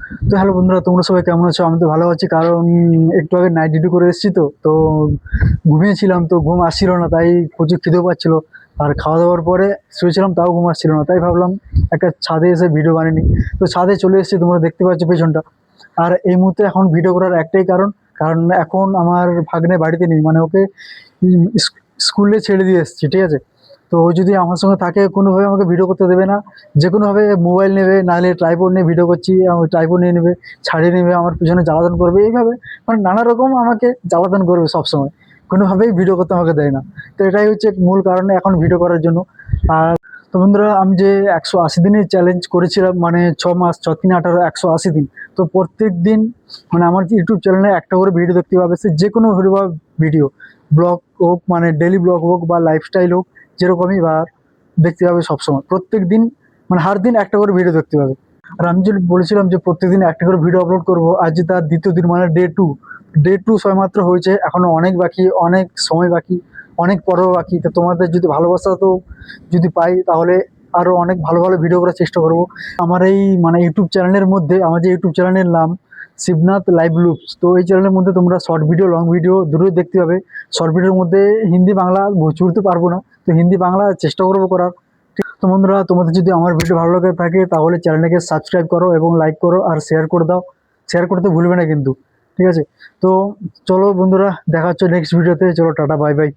তো হ্যালো বন্ধুরা, তোমরা সবাই কেমন আছো? আমি তো ভালো আছি, কারণ একটু আগে নাইট ডিউটি করে এসেছি। তো ঘুমিয়েছিলাম, তো ঘুম আসছিল না, তাই প্রচুর খিদেও পাচ্ছিল। আর খাওয়া দাওয়ার পরে শুয়েছিলাম, তাও ঘুম আসছিল না, তাই ভাবলাম একটা ছাদে এসে ভিডিও বানিয়ে নিই। তো ছাদে চলে এসেছি, তোমরা দেখতে পাচ্ছ পেছনটা। আর এই মুহূর্তে এখন ভিডিও করার একটাই কারণ, কারণ এখন আমার ভাগ্নে বাড়িতে নেই, মানে ওকে স্কুলে ছেড়ে দিয়ে এসেছি, ঠিক আছে? তো ও যদি আমার সঙ্গে থাকে, কোনোভাবে আমাকে ভিডিও করতে দেবে না। যে কোনোভাবে মোবাইল নেবে, নাহলে ট্রাইপড নিয়ে ভিডিও করছি, ট্রাইপড নিয়ে নেবে, ছাড়িয়ে নেবে, আমার পিছনে জ্বালাতন করবে, এইভাবে মানে নানা রকম আমাকে জ্বালাতন করবে সবসময়। কোনোভাবেই ভিডিও করতে আমাকে দেয় না। তো এটাই হচ্ছে মূল কারণ এখন ভিডিও করার জন্য। আর তো বন্ধুরা, আমি যে 180 দিনের চ্যালেঞ্জ করেছিলাম, মানে 6 মাস, 6 3 18 180 দিন। তো প্রত্যেক দিন মানে আমার যে ইউটিউব চ্যানেলে একটা করে ভিডিও দেখতে পাবে, সে যে কোনো ভিডিও, ব্লগ হোক, মানে ডেলি ব্লগ হোক বা লাইফস্টাইল হোক, যেরকমই বা দেখতে পাবে সবসময়, প্রত্যেক দিন, মানে হার দিন একটা করে ভিডিও দেখতে পাবে। আর আমি যদি বলেছিলাম যে প্রত্যেকদিন একটা করে ভিডিও আপলোড করবো, আজ যে তার দ্বিতীয় দিন, মানে ডে টু সবেমাত্র হয়েছে, এখনো অনেক বাকি, অনেক সময় বাকি, অনেক পর্ব বাকি। তো তোমাদের যদি ভালোবাসা তো যদি পাই, তাহলে আরো অনেক ভালো ভালো ভিডিও করার চেষ্টা করব। আমার এই মানে ইউটিউব চ্যানেলের মধ্যে, আমার যে ইউটিউব চ্যানেলের নাম শিবনাথ লাইভ লুপস, তো এই চ্যানেলের মধ্যে তোমরা শর্ট ভিডিও, লং ভিডিও দুটোই দেখতে পাবে। শর্ট ভিডিওর মধ্যে হিন্দি বাংলা ভোজপুরি তো পারবো না, তো হিন্দি বাংলা চেষ্টা করবো করার। তো বন্ধুরা, তোমাদের যদি আমার ভিডিও ভালো লাগে থাকে, তাহলে চ্যানেলটাকে সাবস্ক্রাইব করো এবং লাইক করো আর শেয়ার করে দাও। শেয়ার করতে ভুলবে না কিন্তু, ঠিক আছে? তো চলো বন্ধুরা, দেখা হচ্ছে নেক্সট ভিডিওতে। চলো, টাটা, বাই বাই।